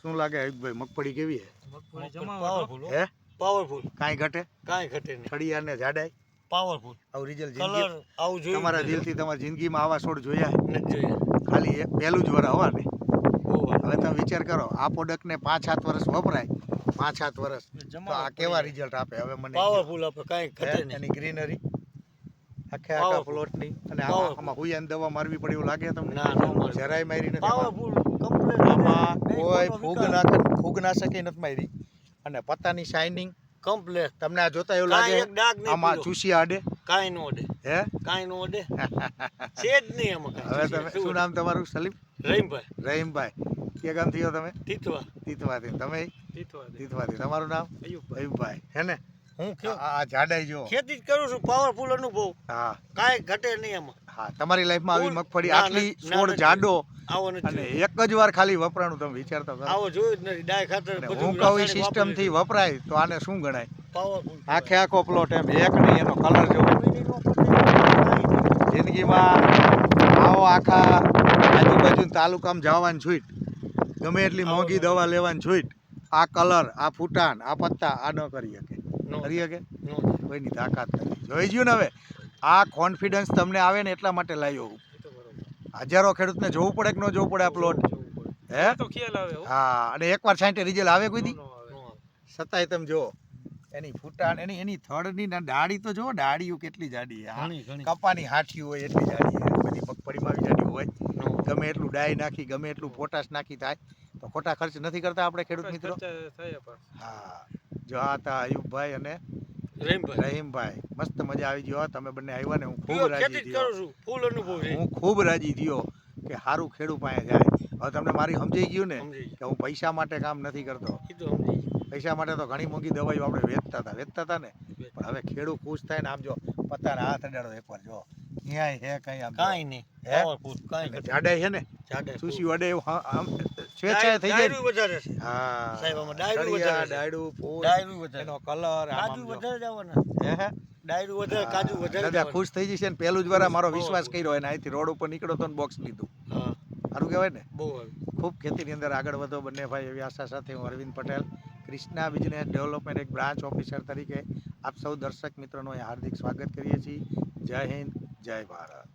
શું લાગે ભાઈ મગફળી કેવી હે? મગફળી પાવરફુલ હે પાવરફુલ કાંઈ ઘટે નહીં ખડિયા ને જાડાઈ પાવરફુલ આવું રિઝલ્ટ કલર આવું જોયું તમારા દિલથી તમારી જિંદગીમાં આવા છોડ જોયા હે? નથી જોયા ખાલી એક પહેલું જ વર હવા ને બહુ હવે તમે વિચાર કરો આ પ્રોડક્ટને 5-7 વર્ષ વપરાય 5-7 વર્ષ તો આ કેવા રિઝલ્ટ આપે હવે મને પાવરફુલ આપણે કાંઈ ઘટે નહીં એની ગ્રીનરી આખા પ્લોટની અને આમાં હુયાની દવા મારવી પડે એવું લાગે તમને? ના જરાય મારી નથી પાવરફુલ કમ્પ્લીટ આમાં કોઈ ફૂગનાશક નથી મારી અને પત્તાની શાઇનિંગ કમ્પ્લીટ તમને આ જોતા એવું કાંઈ લાગે એક ડાઘ નહીં આમાં પીળો. ચૂસી આડે કાંઈ નો ઓડે હે કાંઈ નો ઓડે છે જ નહીં આમાં હવે તમે શું નામ તમારું? સલીમ રહીમભાઈ રહીમભાઈ કે ગામ થયો તમે? તીતવા તીતવાથી તમે? તીતવાથી તમારું નામ? અયુબભાઈ હે ને? હું આ જાડાઈ જો ખેતી જ કરું છું પાવરફુલ અનુભવ હા કાંઈ ઘટે નહીં આમાં હા તમારી લાઈફમાં આવી મગફળી ના, આટલી ના, છોડ નથી. જાડો આવો નથી અને જોયો. એક જ વાર ખાલી વપરાણું તમે વિચારતા કરો આવો જોયું જ નથી ડાય ખાતર અને બધું હું કહું રાસાયણિક સિસ્ટમ થી વપરાય તો આને શું ગણાય? પાવરફુલ આખે આખો પ્લોટ એમ એક નહીં એનો કલર જો જિંદગીમાં આવો આખા આજુબાજુ તાલુકામાં જવાની છૂટ ગમે એટલી મોંઘી દવા લેવાની છૂટ આ કલર આ ફૂટાણ આ પત્તા આ ન કરી શકે કરી શકે કોઈની તાકાત નથી જોઈ ગયું ને હવે આ કોન્ફિડન્સ તમને આવે ને એટલા માટે લાવ્યો હું હજારો ખેડૂતને જોવું પડે કે ન જોવું પડે આ પ્લોટ હે હા અને એકવાર છાંટે રિઝલ્ટ આવે કોઈ દી છતાંય તમે જો એની ફૂટાણ એની થડની ડાળી તો જો ડાળીઓ કેટલી જાડી કપાની હાઠી હોય એટલી જાડી બધી મગફળીમાં આવી જાડી હોય ગમે એટલું ડાઈ નાખી ગમે એટલું પોટાશ નાખી થાય તો ખોટા ખર્ચ નથી કરતા આપણે ખેડૂત મિત્રો હા જો આ હતા અયુબભાઈ અને રહીમભાઈ મસ્ત મજા આવી ગયો તમે બંને આવ્યા ને હું ખૂબ રાજી થયો ફૂલ અનુભવ છે હું ખૂબ રાજી થયો કે સારું ખેડૂત પાસે જાય હવે તમને મારી સમજાઈ ગયું ને કે હું પૈસા માટે કામ નથી કરતો પૈસા માટે તો ઘણી મોંઘી દવાઈઓ આપણે વેચતા હતા ને પણ હવે ખેડૂત ખુશ થાય ને આમ જો પત્તાના હાથ અડાડો એકવાર જો ક્યાંય હે કઈ આમ કાંઈ નહીં પાવરફુલ કાંઈ જાડાઈ છે ને જાડે સુસી વડે સ્વેચ્છાએ થઈ જાય વધારે છે હા સાહેબ આમાં ડાયરું વધારે છે. ડાયરું ફૂલ ડાયરું વધારે એનો કલર કાજુ વધારે જવાના હે ડાયરું વધારે કાજુ વધારે દાદા ખુશ થઈ જશે ને પહેલું જ વાર મારો વિશ્વાસ કર્યો અને અહીંથી રોડ ઉપર નીકળો તો બોક્સ લીધું હા સારું કહેવાય ને બહુ ખૂબ ખેતીની અંદર આગળ વધો બંને ભાઈ એવી આશા સાથે હું અરવિંદ પટેલ ક્રિષ્ના બિઝનેસ ડેવલપમેન્ટ એક બ્રાન્ચ ઓફિસર તરીકે આપ સૌ દર્શક મિત્રોનું હાર્દિક સ્વાગત કરીએ છીએ જય હિન્દ જય ભારત.